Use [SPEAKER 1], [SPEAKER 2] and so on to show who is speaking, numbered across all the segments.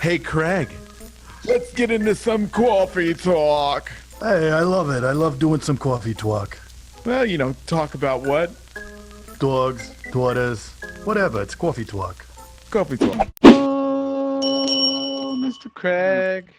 [SPEAKER 1] Hey, Craig, let's get into some coffee talk.
[SPEAKER 2] Hey, I love it. I love doing some coffee talk.
[SPEAKER 1] Well, talk about what?
[SPEAKER 2] Dogs, daughters, whatever. It's coffee talk.
[SPEAKER 1] Coffee talk.
[SPEAKER 3] Oh, Mr. Craig.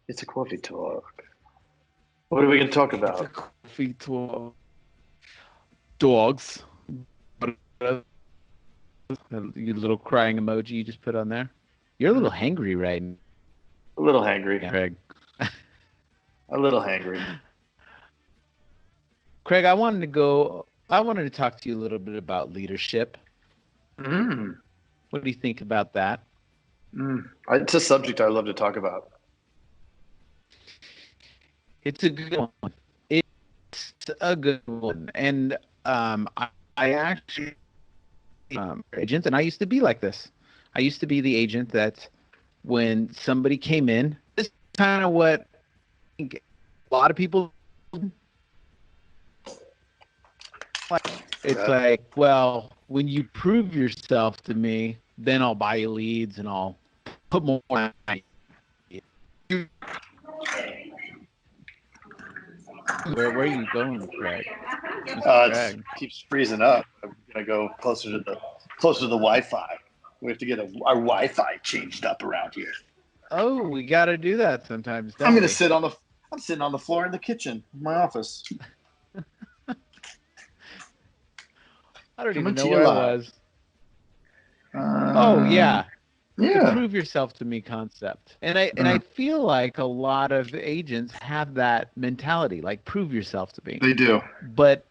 [SPEAKER 4] It's a coffee talk. What are we going to talk
[SPEAKER 1] It's a
[SPEAKER 4] about?
[SPEAKER 1] coffee talk. Dogs.
[SPEAKER 3] Your little crying emoji you just put on there. You're a little hangry right now,
[SPEAKER 4] A little hangry.
[SPEAKER 3] Craig.
[SPEAKER 4] A little hangry.
[SPEAKER 3] Craig, I wanted to talk to you a little bit about leadership. What do you think about that?
[SPEAKER 4] It's a subject I love to talk about.
[SPEAKER 3] It's a good one. It's a good one. And I actually agent, and I used to be like this. I used to be the agent that when somebody came in, this is kind of what I think a lot of people it's like, well, when you prove yourself to me, then I'll buy you leads and I'll put more on you. Where are you going, Craig?
[SPEAKER 4] It keeps freezing up. I'm gonna go closer to the Wi-Fi. We have to get our Wi-Fi changed up around here.
[SPEAKER 3] Oh, we got to do that sometimes.
[SPEAKER 4] I'm sitting on the floor in the kitchen of my office.
[SPEAKER 3] I don't
[SPEAKER 4] Coming
[SPEAKER 3] even know
[SPEAKER 4] to
[SPEAKER 3] where
[SPEAKER 4] you
[SPEAKER 3] I
[SPEAKER 4] live.
[SPEAKER 3] was. Oh yeah. The
[SPEAKER 4] Yeah.
[SPEAKER 3] prove yourself to me concept. And I feel like a lot of agents have that mentality, like prove yourself to me.
[SPEAKER 4] They do.
[SPEAKER 3] But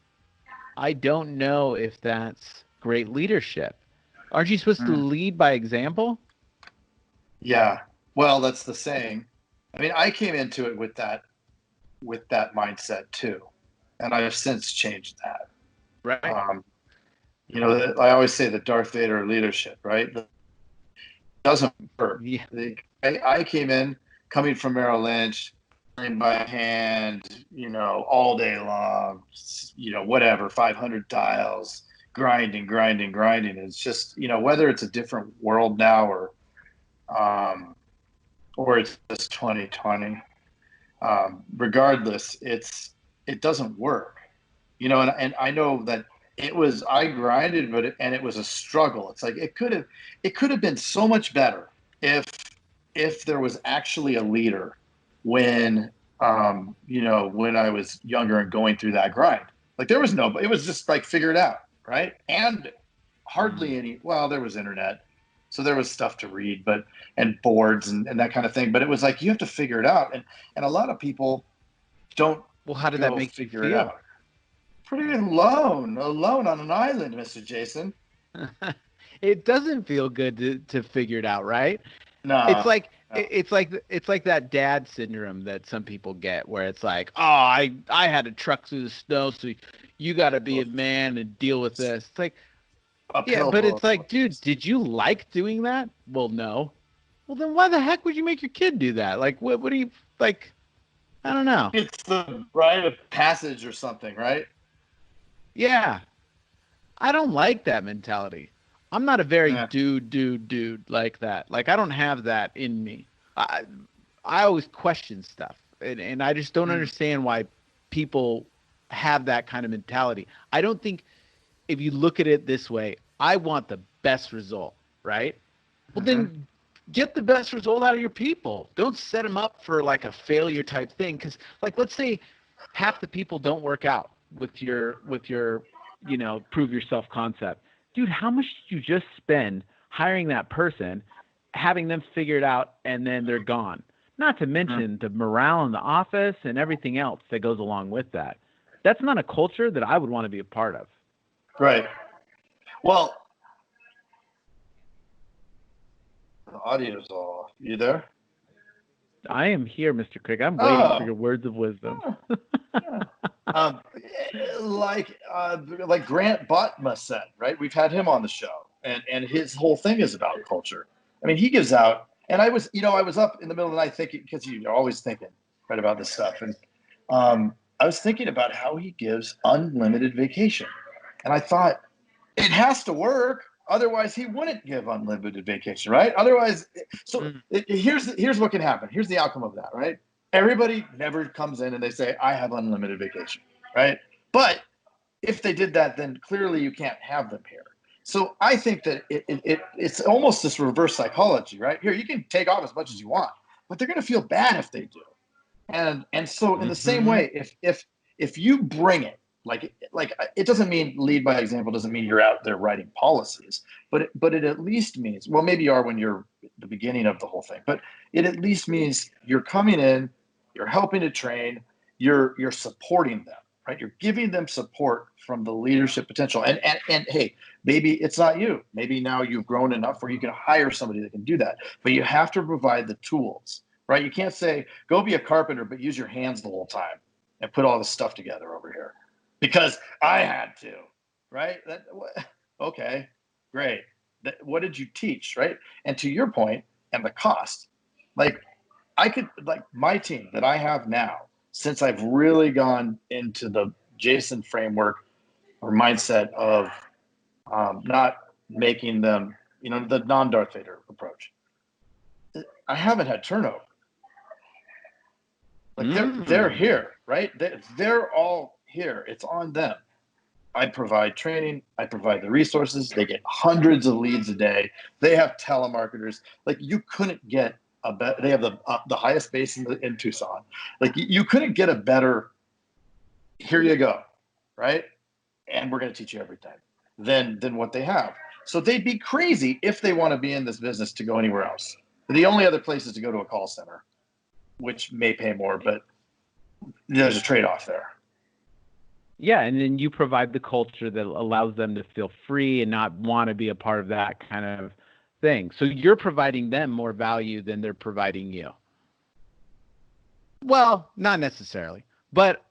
[SPEAKER 3] I don't know if that's great leadership. Aren't you supposed to lead by example?
[SPEAKER 4] Yeah. Well, that's the saying. I mean, I came into it with that mindset too, and I've since changed that.
[SPEAKER 3] Right.
[SPEAKER 4] I always say the Darth Vader of leadership, right? It doesn't work.
[SPEAKER 3] Yeah.
[SPEAKER 4] I came in coming from Merrill Lynch, by hand, all day long, whatever, 500 dials, grinding. It's just, whether it's a different world now or it's just 2020, regardless, it doesn't work, and I know that I grinded, but it was a struggle. It's like it could have been so much better if there was actually a leader when when I was younger and going through that grind. Like it was just like figure it out, right? And hardly there was internet, so there was stuff to read, and boards and that kind of thing. But it was like you have to figure it out, and a lot of people don't.
[SPEAKER 3] Well, how did that make you
[SPEAKER 4] figure it
[SPEAKER 3] feel?
[SPEAKER 4] out. Pretty alone on an island, Mr. Jason.
[SPEAKER 3] It doesn't feel good to figure it out, right?
[SPEAKER 4] No.
[SPEAKER 3] It's like that dad syndrome that some people get, where it's like, oh, I had to truck through the snow, so you got to be a man and deal with this. It's like, yeah, but it's like, dude, did you like doing that? Well, no. Well, then why the heck would you make your kid do that? Like, what do you like? I don't know.
[SPEAKER 4] It's the rite of passage or something, right?
[SPEAKER 3] Yeah, I don't like that mentality. I'm not a very dude like that. Like I don't have that in me. I always question stuff, and I just don't understand why people have that kind of mentality. I don't think if you look at it this way, I want the best result, right? Well, then get the best result out of your people. Don't set them up for like a failure type thing. Because like, let's say half the people don't work out with your prove yourself concept. Dude, how much did you just spend hiring that person, having them figure it out, and then they're gone? Not to mention the morale in the office and everything else that goes along with that. That's not a culture that I would want to be a part of.
[SPEAKER 4] Right. Well, the audio's off. You there?
[SPEAKER 3] I am here, Mr. Craig. I'm waiting for your words of wisdom.
[SPEAKER 4] Like Grant Botma said, right? We've had him on the show, and his whole thing is about culture. I mean, he gives out, and I was up in the middle of the night thinking, because you're always thinking, right, about this stuff, and I was thinking about how he gives unlimited vacation, and I thought it has to work. Otherwise, he wouldn't give unlimited vacation, right? Otherwise, so here's what can happen. Here's the outcome of that, right? Everybody never comes in and they say, I have unlimited vacation, right? But if they did that, then clearly you can't have them here. So I think that it's almost this reverse psychology, right? Here, you can take off as much as you want, but they're going to feel bad if they do. And so in the same way, if you bring it, like it doesn't mean lead by example, doesn't mean you're out there writing policies, but it at least means, well, maybe you are when you're at the beginning of the whole thing, but it at least means you're coming in, you're helping to train, you're supporting them, right? You're giving them support from the leadership potential. And hey, maybe it's not you. Maybe now you've grown enough where you can hire somebody that can do that. But you have to provide the tools, right? You can't say, go be a carpenter, but use your hands the whole time and put all this stuff together over here because I had to, right? Okay, great. What did you teach, right? And to your point, and the cost, like my team that I have now, since I've really gone into the Jason framework or mindset of not making them, the non-Darth Vader approach, I haven't had turnover. Like they're here, right? They're all here. It's on them. I provide training. I provide the resources. They get hundreds of leads a day. They have telemarketers. Like you couldn't get they have the highest base in Tucson. Like you couldn't get a better. Here you go, right? And we're going to teach you everything. Than what they have. So they'd be crazy if they want to be in this business to go anywhere else. The only other place is to go to a call center, which may pay more, but there's a trade-off there.
[SPEAKER 3] Yeah, and then you provide the culture that allows them to feel free and not want to be a part of that kind of thing. So you're providing them more value than they're providing you. Well, not necessarily, but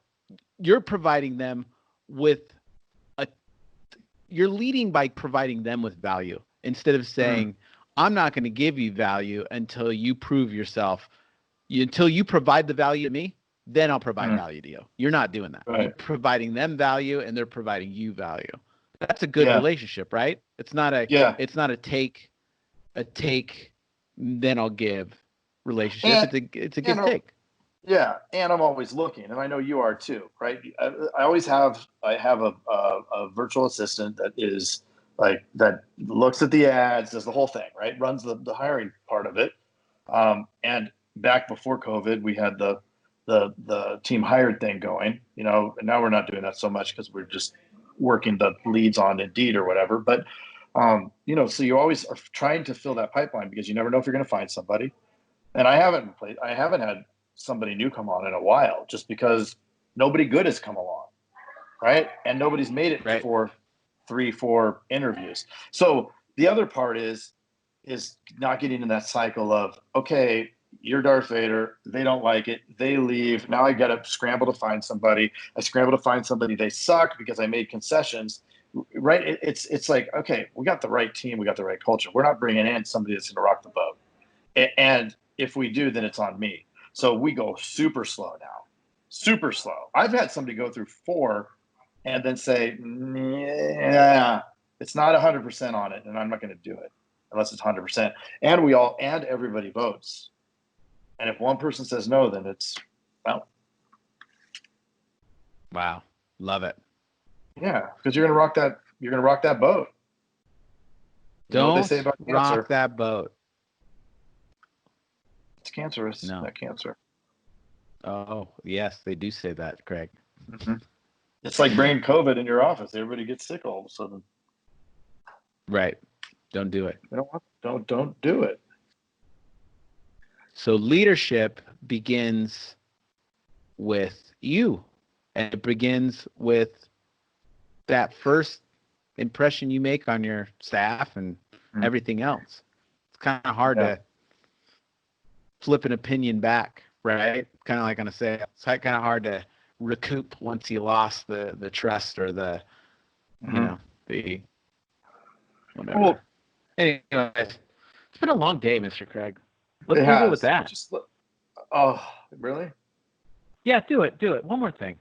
[SPEAKER 3] you're providing them with you're leading by providing them with value instead of saying, I'm not going to give you value until you prove yourself. Until you provide the value to me, then I'll provide value to you. You're not doing that.
[SPEAKER 4] Right.
[SPEAKER 3] You're providing them value and they're providing you value. That's a good relationship, right? It's not a take, then I'll give relationship. It's a give take.
[SPEAKER 4] Yeah, and I'm always looking, and I know you are too, right? I have a virtual assistant that is like that looks at the ads, does the whole thing, right? Runs the hiring part of it. And back before COVID, we had the team hired thing going, and now we're not doing that so much because we're just working the leads on Indeed or whatever. But so you always are trying to fill that pipeline because you never know if you're going to find somebody. And I haven't had somebody new come on in a while just because nobody good has come along, right? And nobody's made it for 3-4 interviews. So the other part is not getting in that cycle of, okay, you're Darth Vader, they don't like it, they leave, now I gotta scramble to find somebody, they suck because I made concessions, right? It's like, okay, we got the right team, we got the right culture, we're not bringing in somebody that's gonna rock the boat, and if we do, then it's on me. So we go super slow now. Super slow. I've had somebody go through 4 and then say, yeah, it's not 100% on it, and I'm not going to do it unless it's 100%. And everybody votes. And if one person says no, then it's, well.
[SPEAKER 3] Wow. Love it.
[SPEAKER 4] Yeah, because you're going to rock that boat.
[SPEAKER 3] Don't what they say about cancer? Rock that boat.
[SPEAKER 4] It's cancerous.
[SPEAKER 3] No.
[SPEAKER 4] That cancer.
[SPEAKER 3] Oh, yes, they do say that, Craig.
[SPEAKER 4] Mm-hmm. It's like bringing COVID in your office. Everybody gets sick all of a sudden.
[SPEAKER 3] Right. Don't do it.
[SPEAKER 4] Don't do it.
[SPEAKER 3] So leadership begins with you. And it begins with that first impression you make on your staff and everything else. It's kind of hard to flip an opinion back, right? Kind of like on a sale. It's kind of hard to recoup once you lost the trust or the whatever. Well, anyway, it's been a long day, Mr. Craig. Let's go with that.
[SPEAKER 4] Oh, really?
[SPEAKER 3] Yeah, do it. One more thing.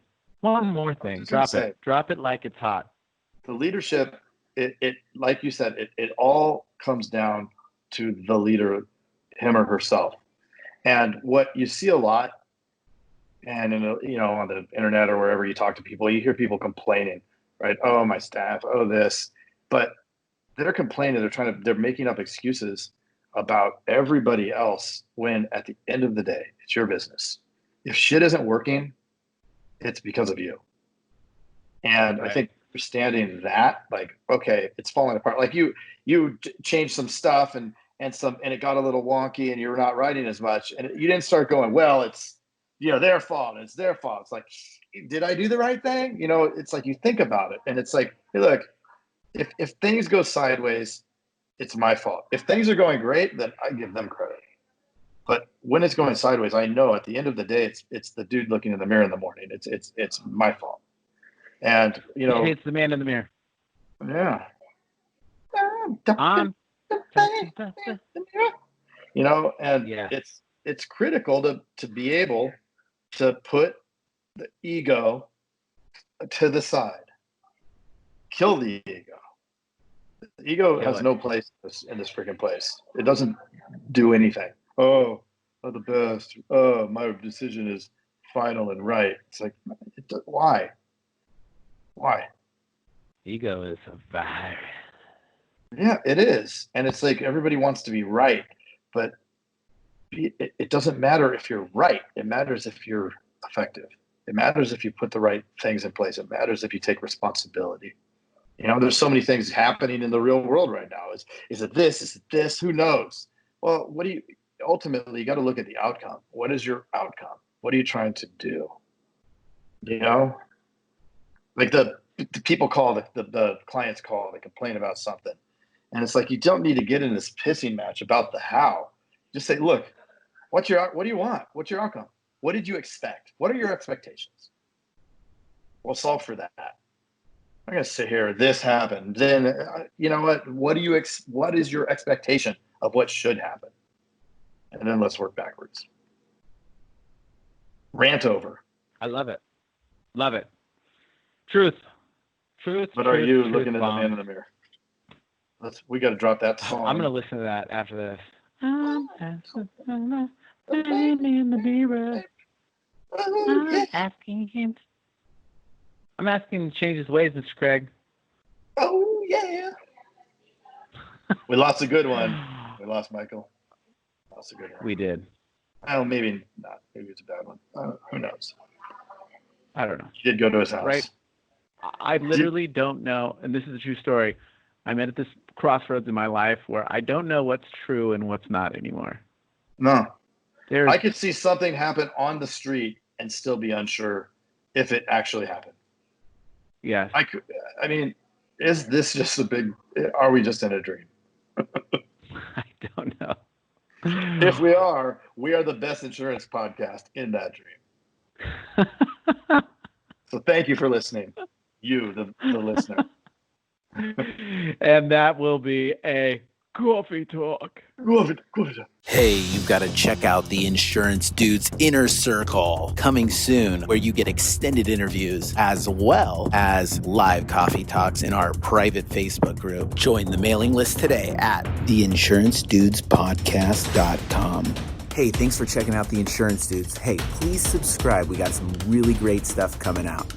[SPEAKER 3] Drop it like it's hot.
[SPEAKER 4] The leadership it like you said, it all comes down to the leader, him or herself. And what you see a lot, and on the internet or wherever you talk to people, you hear people complaining, right? Oh, my staff, oh, this, but they're complaining. They're making up excuses about everybody else when at the end of the day, it's your business. If shit isn't working, it's because of you. And right. I think understanding that, like, okay, it's falling apart. Like you changed some stuff and it got a little wonky and you're not writing as much. And you didn't start going, well, it's, their fault. It's their fault. It's like, did I do the right thing? It's like you think about it and it's like, hey, look, if things go sideways, it's my fault. If things are going great, then I give them credit. But when it's going sideways, I know at the end of the day, it's the dude looking in the mirror in the morning. It's my fault. And
[SPEAKER 3] it's the man in the mirror.
[SPEAKER 4] Yeah. And yeah. It's critical to be able to put the ego to the side. Kill the ego. The ego has no place in this freaking place. It doesn't do anything. Oh, I'm the best. Oh, my decision is final and right. It's like, why? Why?
[SPEAKER 3] Ego is a virus.
[SPEAKER 4] Yeah, it is. And it's like everybody wants to be right, but it doesn't matter if you're right. It matters if you're effective. It matters if you put the right things in place. It matters if you take responsibility. There's so many things happening in the real world right now. Is it this? Is it this? Who knows? Well, ultimately, you got to look at the outcome. What is your outcome? What are you trying to do? Like the people call, the clients call, they complain about something. And it's like, you don't need to get in this pissing match about the how. Just say, look, what do you want? What's your outcome? What did you expect? What are your expectations? We'll solve for that. I'm going to sit here, this happened. Then, you know what? What is your expectation of what should happen? And then let's work backwards. Rant over.
[SPEAKER 3] I love it. Love it. Truth.
[SPEAKER 4] But are you looking at the man in the mirror? We got to drop that song.
[SPEAKER 3] I'm going to listen to that after this. I'm in the mirror. I'm asking him. I'm asking him to change his ways, Mr. Craig.
[SPEAKER 4] Oh, yeah. We lost a good one. We lost Michael. Lost a good one.
[SPEAKER 3] We did.
[SPEAKER 4] Oh, maybe not. Maybe it's a bad one. Who knows?
[SPEAKER 3] I don't know.
[SPEAKER 4] He did go to his house.
[SPEAKER 3] Right. I literally don't know, and this is a true story. I'm at this crossroads in my life where I don't know what's true and what's not anymore.
[SPEAKER 4] No. I could see something happen on the street and still be unsure if it actually happened.
[SPEAKER 3] Yes.
[SPEAKER 4] I mean, is this just are we just in a dream?
[SPEAKER 3] I don't know.
[SPEAKER 4] If we are the best insurance podcast in that dream. So thank you for listening. You, the listener.
[SPEAKER 3] And that will be a coffee talk.
[SPEAKER 5] Hey, you've got to check out the Insurance Dude's Inner Circle coming soon, where you get extended interviews as well as live coffee talks in our private Facebook group. Join the mailing list today at theinsurancedudespodcast.com. Hey, thanks for checking out The Insurance Dudes. Hey, please subscribe. We got some really great stuff coming out.